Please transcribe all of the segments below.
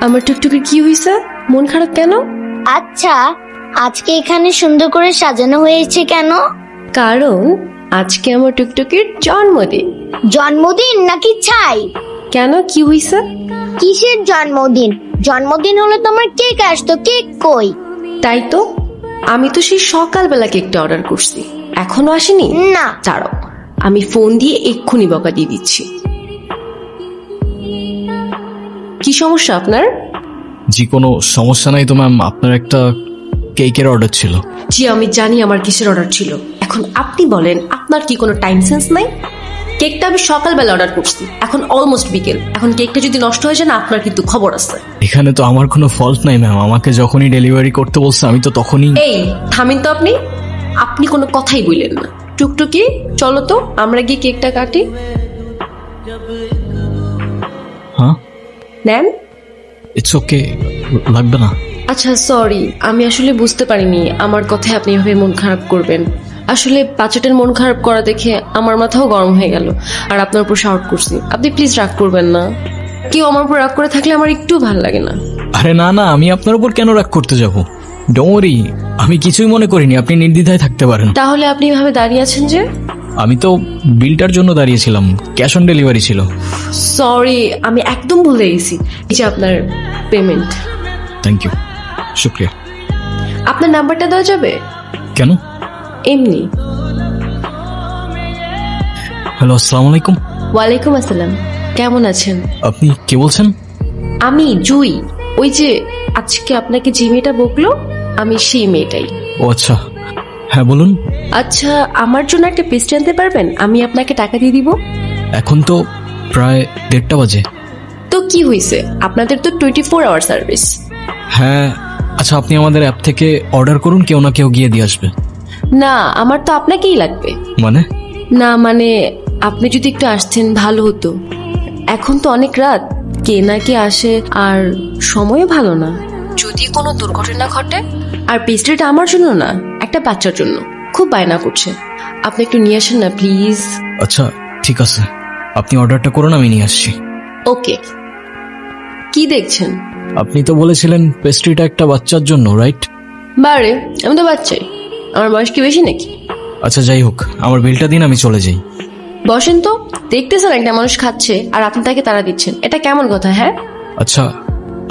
আমার টুকটুকির কি হয়েছে? মন খারাপ কেন? আচ্ছা, আজকে এখানে সুন্দর করে সাজানো হয়েছে কেন? কারণ আজকে আমার টুকটুকির জন্মদিন। জন্মদিন নাকি ছাই? কেন, কি হয়েছে? কিসের জন্মদিন? জন্মদিন হলে তোমার কেক আসতো, কেক কই? তাই তো, আমি তো সেই সকালবেলা কেকটা অর্ডার করছি, এখনো আসেনি। না। দাঁড়াও, আমি ফোন দিয়ে এক্ষুনি বকা দিয়ে দিচ্ছি। কি সমস্যা আপনার? জি কোনো সমস্যা নাই তো ম্যাম, আপনার একটা কেকের অর্ডার ছিল। জি আমি জানি আমার কিসের অর্ডার ছিল। এখন আপনি বলেন, আপনার কি কোনো টাইম সেন্স নাই? কেকটা আমি সকালবেলা অর্ডার করছি, এখন অলমোস্ট বিকেল। এখন কেকটা যদি নষ্ট হয়ে যায় না, আপনার কিন্তু খবর আছে। এখানে তো আমার কোনো ফল্ট নাই ম্যাম, আমাকে যখনই ডেলিভারি করতে বলছে আমি তো তখনই। এই থামিন তো আপনি, আপনি কোনো কথাই বললেন না। টুকটুকি চলো তো, আমরা গিয়ে কেকটা কাটি। হ্যাঁ, নেন। ইটস ওকে, লাগবে না। আচ্ছা সরি, আমি আসলে বুঝতে পারিনি আমার কথায় আপনি এভাবে মন খারাপ করবেন। আসলে বাচ্চাটার মন খারাপ করা দেখে আমার মাথাও গরম হয়ে গেল, আর আপনার উপর শাউট করছি। আপনি প্লিজ রাগ করবেন না। কেউ আমার উপর রাগ করে থাকলে আমার একটু ভালো লাগে না। আরে না না, আমি আপনার উপর কেন রাগ করতে যাব? ডোন্ট ওয়ারি, আমি কিছুই মনে করিনি, আপনি নির্দ্বিধায় থাকতে পারেন। তাহলে আপনি এভাবে দাঁড়িয়ে আছেন যে? আমি তো বিলটার জন্য দাঁড়িয়েছিলাম, ক্যাশ অন ডেলিভারি ছিল। সরি, আমি একদম ভুলে গেছি। এই যে আপনার পেমেন্ট। থ্যাংক ইউ, শুক্রিয়া। আপনার নাম্বারটা দেওয়া যাবে? কেন? এমনি। হ্যালো, আসসালামু আলাইকুম। ওয়ালাইকুম আসসালাম, কেমন আছেন? আপনি কে বলছেন? আমি জুই, ওই যে আজকে আপনাকে যে মেয়েটা বকলো, আমি সেই মেয়েটাই। ও আচ্ছা, হ্যাঁ বলুন। আচ্ছা, আমার জন্য একটা পেস্ট্রি আনতে পারবেন? আমি আপনাকে টাকা দিয়ে দিব। এখন তো প্রায় 1:30 বাজে। তো কি হয়েছে, আপনাদের তো 24 আওয়ার সার্ভিস। হ্যাঁ আচ্ছা, আপনি আমাদের অ্যাপ থেকে অর্ডার করুন, কেউ না কেউ গিয়ে দিয়ে আসবে। না, আমার তো আপনাকেই লাগবে। মানে? না মানে, আপনি যদি একটু আসতেন ভালো হতো। এখন তো অনেক রাত, কে না কে আসে, আর সময়ও ভালো না। যদি কোনো দুর্ঘটনা ঘটে। আর পেস্ট্রিটা আমার জন্য না, একটা বাচ্চার জন্য। খুব বায়না করছে, আপনি একটু নিয়ে আসেন না প্লিজ। আচ্ছা ঠিক আছে, আপনি অর্ডারটা করুন, আমি নিয়ে আসছি। ওকে। কি দেখছেন? আপনি তো বলেছিলেন পেস্ট্রিটা একটা বাচ্চার জন্য, রাইট? বারে, আমি তো বাচ্চাই, আমার বয়স কি বেশি নাকি? আচ্ছা যাই হোক, আমার বিলটা দিন, আমি চলে যাই। বসেন তো, দেখতেছেন একটা মানুষ খাচ্ছে আর আপনি তাকে তাড়া দিচ্ছেন, এটা কেমন কথা? হ্যাঁ আচ্ছা,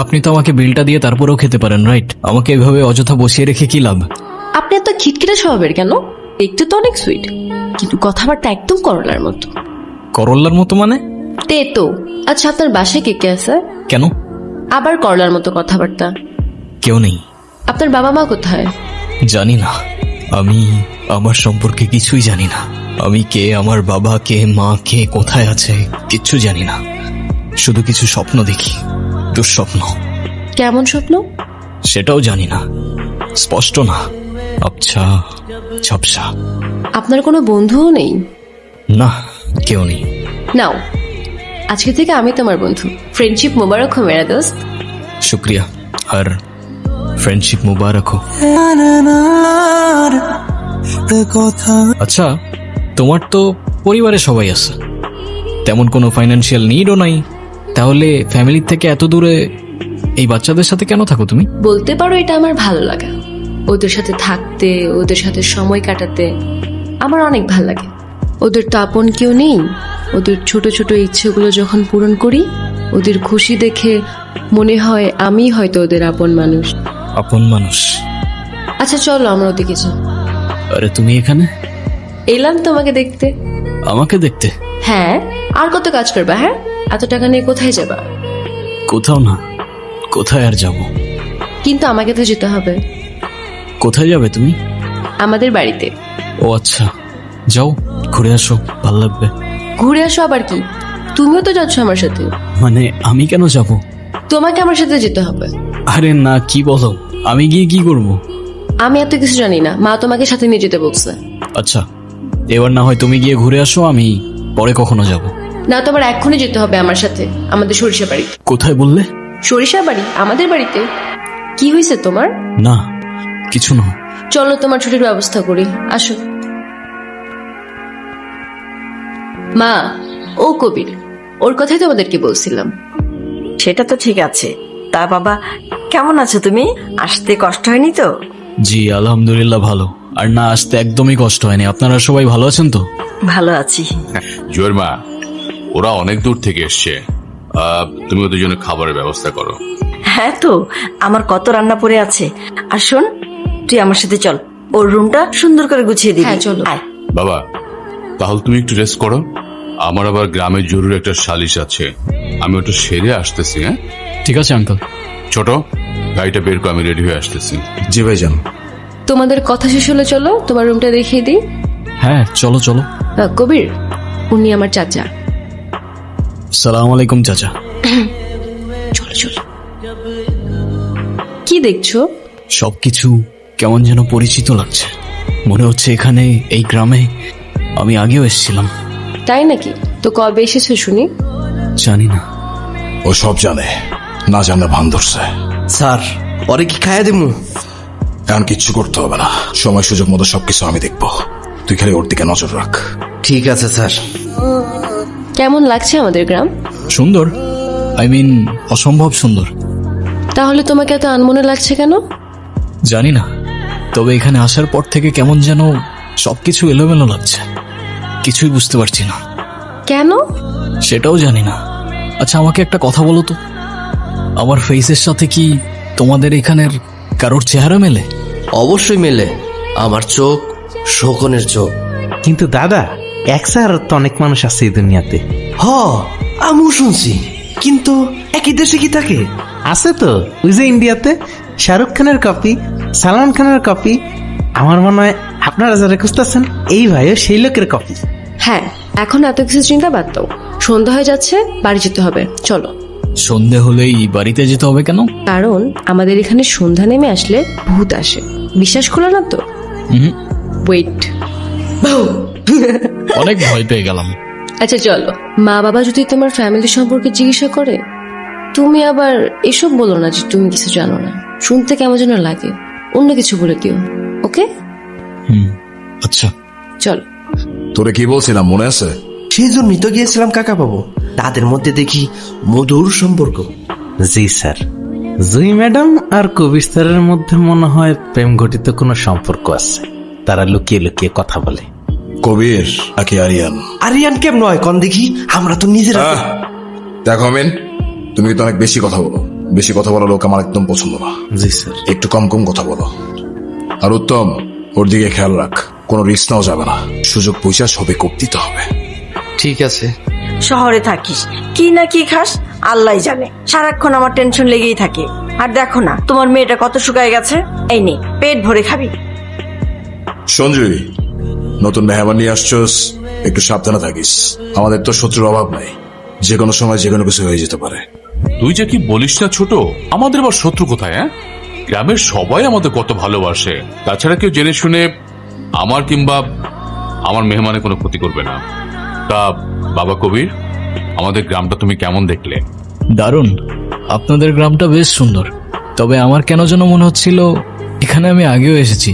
আপনি তো আমাকে বিলটা দিয়ে তারপরেও খেতে পারেন, রাইট? আমাকে এভাবে অযথা বসিয়ে রেখে কি লাভ? আপনি এত খিটখিটে স্বভাবের কেন? দেখতে তো অনেক সুইট, কিন্তু কথাবার্তা একদম করলার মতো। করল্লার মতো মানে? তো আচ্ছা, আপনার বাসায় কে কে আছে? কেন? আবার করলার মতো কথাবার্তা। কেউ নেই। আপনার বাবা মা কোথায়? জানি না, আমি আমার সম্পর্কে কিছুই জানি না। আমি কে, আমার বাবা কে, মা কে, কোথায় আছে, কিচ্ছু জানি না। শুধু কিছু স্বপ্ন দেখি, দুঃস্বপ্ন। কেমন স্বপ্ন? সেটাও জানি না, স্পষ্ট না, আবছা ঝাপসা। আপনার কোনো বন্ধুও নেই? না, কেউ নেই। নাও, আজকে থেকে আমি তোমার বন্ধু। ফ্রেন্ডশিপ মুবারক হো মেরা দোস্ত। শুক্রিয়া, আর ফ্রেন্ডশিপ মুবারক হোক। আচ্ছা, তোমার তো পরিবারে সবাই আছে, তেমন কোনো ফাইন্যান্সিয়াল নিডও নাই, তাহলে ফ্যামিলির থেকে এত দূরে এই বাচ্চাদের সাথে কেন থাকো তুমি? বলতে পারো এটা আমার ভালো লাগা। ওদের সাথে থাকতে, ওদের সাথে সময় কাটাতে আমার অনেক ভালো লাগে। ওদের তো আপন কেউ নেই, ওদের ছোট ছোট ইচ্ছেগুলো যখন পূরণ করি, ওদের খুশি দেখে মনে হয় আমি হয়তো ওদের আপন মানুষ। আপন মানুষ? আচ্ছা চলো আমরা ওদিকে যাই। আরে তুমি এখানে? এলাম তোমাকে দেখতে। আমাকে দেখতে? হ্যাঁ, আর কত কাজ করবা? হ্যাঁ, এত টাকা নিয়ে কোথায় যাবা? কোথাও না, কোথায় আর যাব? কিন্তু আমাকে তো যেতে হবে। কোথায় যাবে তুমি? আমাদের বাড়িতে। ও আচ্ছা, যাও ঘুরে আসো, ভাল লাগবে। ঘুরে আসো আবার কি? তুমিও তো যাচ্ছ আমার সাথে। মানে আমি কেন যাব? তোমাকে আমার সাথে যেতে হবে। আরে না, কি বলো, আমি গিয়ে কি করব? আমি এত কিছু জানি না, মা তোমাকে সাথে নিয়ে যেতে বলছে। আচ্ছা, এবার না হয় তুমি গিয়ে ঘুরে আসো, আমি পরে কখনো যাব। না, তোমার এক্ষুনি যেতে হবে আমার সাথে আমাদের সরিষা বাড়ি। কোথায় বললে? সরিষা বাড়ি, আমাদের বাড়িতে। কি হয়েছে তোমার? না, কিছু না। চলো তোমার ছুটির ব্যবস্থা করি, আসো। মা, ও কবির, ওর কথাই তোমাদেরকে বলছিলাম। সেটা তো ঠিক আছে, তা বাবা, কেমন আছো তুমি? আসতে কষ্ট হয়নি তো? জি আলহামদুলিল্লাহ ভালো। আর না আসতে একদমই কষ্ট হয়নি। আপনারা সবাই ভালো আছেন তো? ভালো আছি। জোয়ের মা, ওরা অনেক দূর থেকে এসছে, তুমি ওদের জন্য খাবারের ব্যবস্থা করো। হ্যাঁ তো, আমার কত রান্না পড়ে আছে। আর শোন, তুই আমার সাথে চল, ওর রুমটা সুন্দর করে গুছিয়ে দিবি। হ্যাঁ, চলো। আয়। বাবা, তাহলে তুমি একটু রেস্ট করো। আমার আবার গ্রামের জরুরি একটা সালিশ আছে, আমি ওটা সেরে আসতেছি। হ্যাঁ ঠিক আছে আঙ্কেল। ছোট, গাড়িটা বের করে আমি রেডি হয়ে আসতেছি। জি ভাইজান। তোমাদের কথা শেষ হলে চলো তোমার রুমটা দেখিয়ে দিই। হ্যাঁ চলো চলো। কবির, উনি আমার চাচা। সালাম আলাইকুম চাচা। চলো চলো। কি দেখছো? সবকিছু কেমন যেন পরিচিত লাগছে। মনে হচ্ছে এখানে এই গ্রামে আমি আগেও এসেছিলাম। তাই নাকি? তো কবে এসেছো শুনি? জানি না। ও সব জানে, না জানলে ভান ধরছে। স্যার, পরে কি খাইয়া দিমু? এখন কিচ্ছু করতে হবে না, সময় সুযোগ মতো সবকিছু আমি দেখবো। তুই খালি ওর দিকে নজর রাখ। ঠিক আছে স্যার। কেমন লাগছে আমাদের গ্রাম? সুন্দর, আই মিন অসম্ভব সুন্দর। তাহলে তোমাকে এত আনমনে লাগছে কেন? জানি না, তবে এখানে আসার পর থেকে কেমন যেন সবকিছু এলোমেলো লাগছে। কিছুই বুঝতে পারছি না। কেন? সেটাও জানি না। আচ্ছা আমাকে একটা কথা বলো তো, আমার ফেসের সাথে কি তোমাদের এখানের কারোর চেহারা মেলে? অবশ্যই মেলে। আমার চোখ শোকনের চোখ। কিন্তু দাদা, এক স্যার তো অনেক মানুষ আছে এই দুনিয়াতে। হ, আমিও শুনছি, কিন্তু একই দেশে কি থাকে? আছে তো, ওই যে ইন্ডিয়াতে শাহরুখ খানের কপি, সালমান খানের কপি। আমার মনে হয় আপনারা যারা খুঁজতেছেন এই ভাইও সেই লোকের কপি। হ্যাঁ, এখন এত কিছু চিন্তা বাদ দাও। সন্ধ্যা হয়ে যাচ্ছে, বাড়ি যেতে হবে, চলো। সন্ধে হলেই বাড়িতে যেতে হবে কেন? কারণ আমাদের এখানে সন্ধ্যা নেমে আসলে ভূত আসে। বিশ্বাস করো না তো? হুম, ওয়েট। অনেক ভয় পেয়ে গেলাম। আচ্ছা চলো। মা বাবা যদি তোমার ফ্যামিলি সম্পর্কে জিজ্ঞাসা করে, তুমি আবার এসব বলো না যে তুমি কিছু জানো না। শুনতে কেমন যেন লাগে, অন্য কিছু বলে দিও। ওকে? আচ্ছা চলো। তোরে কি বলছিলাম মনে আছে? সেই জন্যই তো গিয়েছিলাম কাকা বাবু। তাদের মধ্যে দেখি মধুর সম্পর্ক। জি স্যার, জুই ম্যাডাম আর কবির স্যারের মধ্যে মনে হয় প্রেম ঘটিত কোনো সম্পর্ক আছে। তারা লুকিয়ে লুকিয়ে কথা বলে। কবির নাকি আরিয়ান? আরিয়ান কেম নয় কন দেখি, আমরা তো নিজেরা। দেখো আমিন, তুমি তো অনেক বেশি কথা বলো। বেশি কথা বলা লোক আমার একদম পছন্দ না। জি স্যার। একটু কম কম কথা বলো। আর উত্তম, ওর দিকে খেয়াল রাখ, কোনো রিস্ক নেওয়া যাবে না। সুযোগ পয়সা সবে কোপ দিতে হবে। ঠিক আছে। শহরে থাকিস, কি না কি খাস আল্লাহ জানে। সারাক্ষণ আমার টেনশন লেগেই থাকে। আর দেখো না, তোমার মেয়েটা কত শুকায় গেছে। এই নে, পেট ভরে খাবি। সঞ্জয়, নতুন মেহমান নিয়ে আসছস, একটু সাবধানে থাকিস। আমাদের তো শত্রুর অভাব নাই, যে কোনো সময় যে কোনো কিছু হয়ে যেতে পারে। তুই যে কি বলিস না ছোট, আমাদের আবার শত্রু কোথায়? হ্যাঁ, গ্রামের সবাই আমাদের কত ভালোবাসে। তাছাড়া কেউ জেনে শুনে আমার কিংবা আমার মেহমানের কোনো ক্ষতি করবে না। তা বাবা কবির, আমাদের গ্রামটা তুমি কেমন দেখলে? দারুণ, আপনাদের গ্রামটা বেশ সুন্দর। তবে আমার কেন যেন মনে হচ্ছিল এখানে আমি আগেও এসেছি।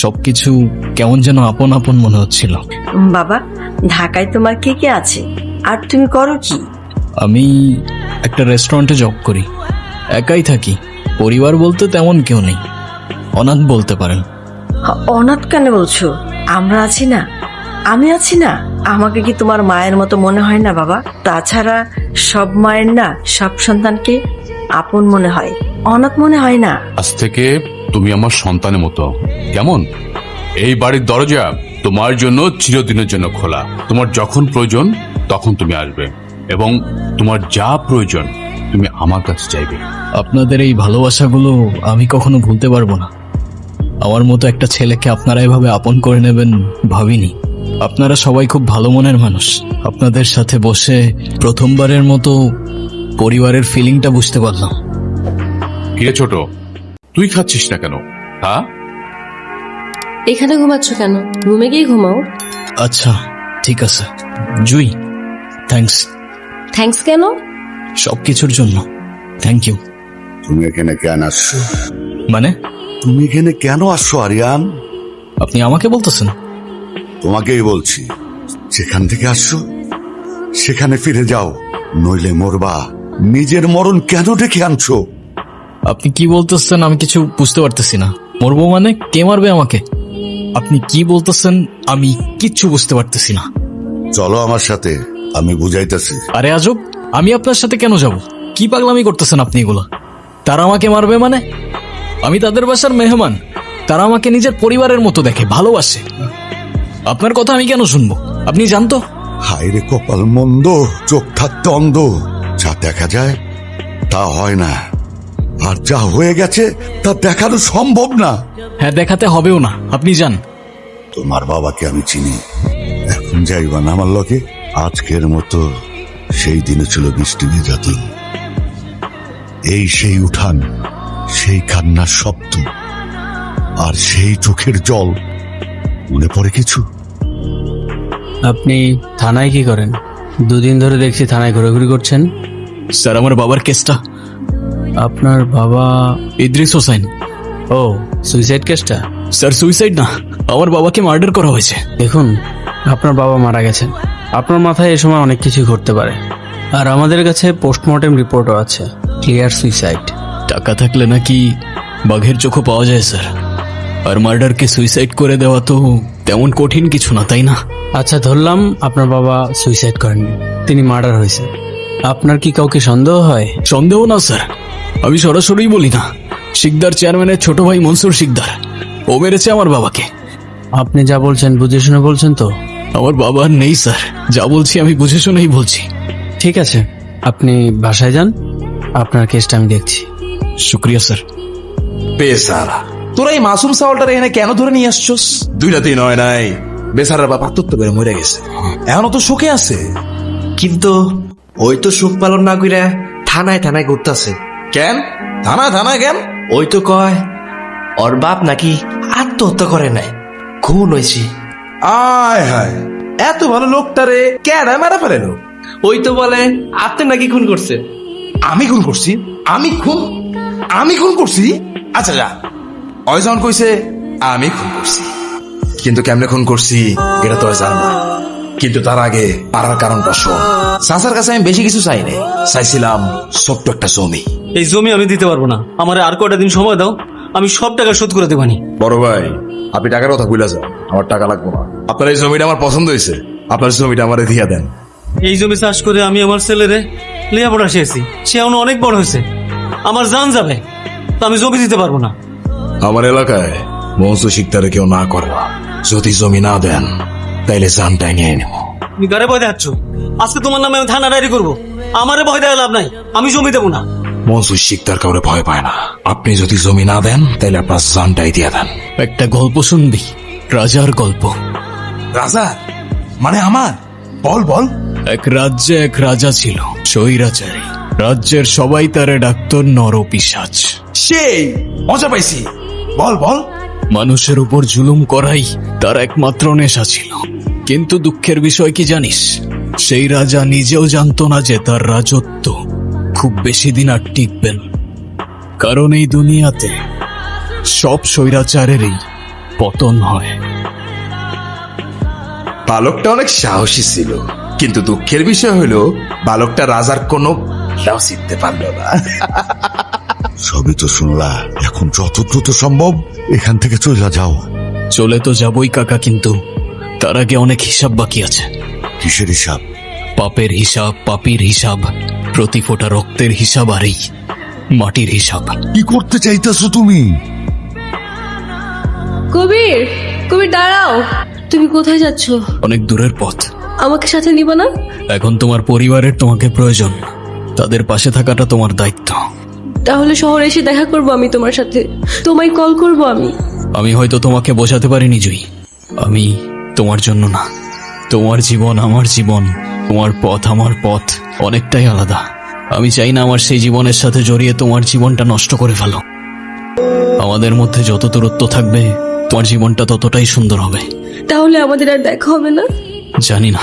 সবকিছু কেমন যেন আপন আপন মনে হচ্ছিল। বাবা, ঢাকায় তোমার কে কে আছে? আর তুমি করো কি? আমি একটা রেস্টুরেন্টে জব করি। একাই থাকি, পরিবার বলতে তেমন কেউ নেই। অনাথ বলতে পারেন। অনাথ কেন বলছো? আমরা আছি না, আমি আছি না। আমাকে কি তোমার মায়ের মতো মনে হয় না বাবা? তাছাড়া সব মায়ের না সব সন্তানকে আপন মনে হয়, অনাথ মনে হয় না। আজ থেকে তুমি আমার সন্তানের মতো, কেমন? এই বাড়ির দরজা তোমার জন্য চিরদিনের জন্য খোলা। তোমার যখন প্রয়োজন তখন তুমি আসবে, এবং তোমার যা প্রয়োজন তুমি আমার কাছে চাইবে। আপনাদের এই ভালোবাসাগুলো আমি কখনো ভুলতে পারবো না। আমার মতো একটা ছেলেকে আপনারা এভাবে আপন করে নেবেন ভাবিনি। আপনারা সবাই খুব ভালো মনের মানুষ। আপনাদের সাথে বসে প্রথমবারের মতো পরিবারের ফিলিংটা বুঝতে পারলাম। কিরে ছোট, তুই খাচ্ছিস না কেন? হ্যাঁ, এখানে ঘুমাচ্ছ কেন? রুমে গিয়ে ঘুমাও। আচ্ছা ঠিক আছে। জুই, থ্যাঙ্কস। থ্যাঙ্কস কেন? সবকিছুর জন্য থ্যাংক ইউ। তুমি এখানে কেন আসছো? মানে? তুমি এখানে কেন আসছো আরিয়ান? আপনি আমাকে বলতেছেন? তোমাকেই বলছি, যেখান থেকে আসছো সেখানে ফিরে যাও, নইলে মরবা। নিজের মরণ কেন ডেকে আনছো? আপনি কি বলতেছেন আমি কিছু বুঝতে পারতেছি না। মরবো মানে কে মারবে আমাকে? আপনি কি বলতেছেন আমি কিচ্ছু বুঝতে পারতেছি না। চলো আমার সাথে, আমি বুঝাইতেছি। আরে আজব, আমি আপনার সাথে কেন যাব? কি পাগলামি করতেছেন আপনি এগুলো? তারা আমাকে মারবে মানে? আমি তাদের বাসার মেহমান, তারা আমাকে নিজের পরিবারের মতো দেখে, ভালোবাসে। আপনার কথা আমি কেন শুনবো? আপনি জানতো? হায় রে কপাল মন্দ, চোখ থাকতে অন্ধ। যা দেখা যায় তা হয় না, আর যা হয়ে গেছে তা দেখানো সম্ভব না। হ্যাঁ, দেখাতে হবেও না, আপনি যান। তোমার বাবাকে আমি চিনি, এখন যাইবা না আমার লগে? আজকের মতো সেই দিনে ছিল বৃষ্টি ভেজা দিন, এই সেই উঠান, সেই কান্নার শব্দ, আর সেই চোখের জল। মনে পড়ে কিছু? আপনি থানায় কি করেন? দুদিন ধরে দেখছি থানায় ঘোরাঘুরি করছেন। স্যার, আমার বাবার কেসটা। আপনার বাবা? ইদ্রিস হোসেন। ও, সুইসাইড কেসটা? স্যার, সুইসাইড না, আমার বাবাকে মার্ডার করা হয়েছে। দেখুন, আপনার বাবা মারা গেছেন, আপনার মাথায় এ সময় অনেক কিছু ঘটতে পারে। আর আমাদের কাছে পোস্টমর্টেম রিপোর্টও আছে, ক্লিয়ার সুইসাইড। টাকা থাকলে নাকি বাঘের চোখও পাওয়া যায় স্যার। আর মার্ডারকে সুইসাইড করে দেওয়া তো তেমন কঠিন কিছু না, তাই না? আচ্ছা, ধরলাম আপনার বাবা সুইসাইড করেননি, তিনি মার্ডার হয়েছে। আপনার কি কাউকে সন্দেহ হয়? সন্দেহ না স্যার, আমি সরাসরি বলি না। শিকদার চেয়ারম্যানের ছোট ভাই মনসুর শিকদার, ও মেরেছে আমার বাবাকে। আপনি যা বলছেন বুঝে শুনে বলছেন তো? আমার বাবা আর নেই স্যার, যা বলছি আমি বুঝে শুনেই বলছি। ঠিক আছে, আপনি বাসায় যান, আপনার কেসটা আমি দেখছি। শুক্রিয়া স্যার। বেসারা, তোরা এই মাসুম সাওয়ালটার এখানে কেন ধরে নিয়ে আসছস? 2 রাতেই নয় নাই, বেসারার বাপ আত্মহত্যা করে মরে গেছে, এখনো তো শোকে আছে। কিন্তু ওই তো সুখ পালন না কইরা থানায় থানায় ঘুরতাছে। কেন থানায় কেন? ওই তো কয় ওর বাপ নাকি আত্মহত্যা করে নাই, খুন হয়েছে। আয় হায়, এত ভালো লোকটারে কেডা মারা ফেলেন? ওই তো বলে আপনি নাকি খুন করছে। আমি খুন করছি? আমি খুন করছি? আচ্ছা যা, ওই যখন কইছে আমি খুন করছি, কিন্তু কেমনে খুন করছি এটা তো জান না। কিন্তু তার আগে পারার কারণটা শোন। চাচার কাছে আমি বেশি কিছু চাই নাই, চাইছিলাম ছোট্ট একটা জমি। এই জমি আমি দিতে পারবো না, আমার আর কয়টা দিন সময় দাও, আমি সব টাকা শোধ করে দেবানি। বড় ভাই, আপনি টাকার কথা ভুলে যান, আমার টাকা লাগবে না। আপনার এই জমিটা আমার পছন্দ হয়েছে, আপনার জমিটা আমারে দিয়ে দেন। এই জমি চাষ করে আমি আমার ছেলেরে লেখাপড়া শিখেছি, সে এখন অনেক বড় হয়েছে, আমার জান যাবে, তো আমি জমি দিতে পারবো না। আমার এলাকায় মনসুর শিকদারে কেউ না করে, যদি জমি না দেন তাইলে জানটাই নিয়ে নেব। তুমি গারে ভয় দেখাচ্ছ, আজকে তোমার নামে আমি থানা ডায়েরি করবো। আমারে ভয় দেওয়া লাভ নাই, আমি জমি দেবো না। মনসুর শিকদার কাউরে ভয় পায় না, আপনি যদি জমি না দেন তাইলে আপনার জানটাই দিয়ে দেন। একটা গল্প শুনবি? রাজার গল্প। রাজা মানে আমার? বল। এক রাজ্যে এক রাজা ছিল, স্বৈরাচারী। রাজ্যের সবাই তারে ডাকতো নরপিশাচ। সেই মজা পাইছি, বল। মানুষের উপর জুলুম করাই তার একমাত্র নেশা ছিল। কিন্তু দুঃখের বিষয় কি জানিস? সেই রাজা নিজেও জানতো না যে তার রাজত্ব খুব বেশি দিন আর টিকবে না। কারণ এই দুনিয়াতে সব স্বৈরাচারেরই পতন হয়। বালকটা অনেক সাহসী ছিল, কিন্তু দুঃখের বিষয় হলো বালকটা রাজার কোনো লাভ শিখতে পারলো না। সবই তো শুনলা, এখন যত দ্রুত সম্ভব এখান থেকে চলে যাও। চলে তো যাবই কাকা, কিন্তু তার আগে অনেক হিসাব বাকি আছে। কিসের হিসাব? পাপের হিসাব, পাপীর হিসাব, প্রতি ফোঁটা রক্তের হিসাব, আর এই মাটির হিসাব। কি করতে চাইতেছো তুমি? কবির, দাঁড়াও। তুমি কোথায় যাচ্ছ? অনেক দূরের পথ। আমাকে সাথে নিবা না? এখন তোমার পরিবারের তোমাকে প্রয়োজন, তাদের পাশে থাকাটা তোমার দায়িত্ব। তাহলে শহরে এসে দেখা করব আমি তোমার সাথে, তোমায় কল করব আমি। আমি হয়তো তোমাকে বোঝাতে পারিনি জুই, আমি তোমার জন্য না। তোমার জীবন আমার জীবন, তোমার পথ আমার পথ অনেকটাই আলাদা। আমি চাই না আমার সেই জীবনের সাথে জড়িয়ে তোমার জীবনটা নষ্ট করে ফেলো। আমাদের মধ্যে যত দূরত্ব থাকবে তোমার জীবনটা ততটাই সুন্দর হবে। তাহলে আমাদের আর দেখা হবে না? জানি না,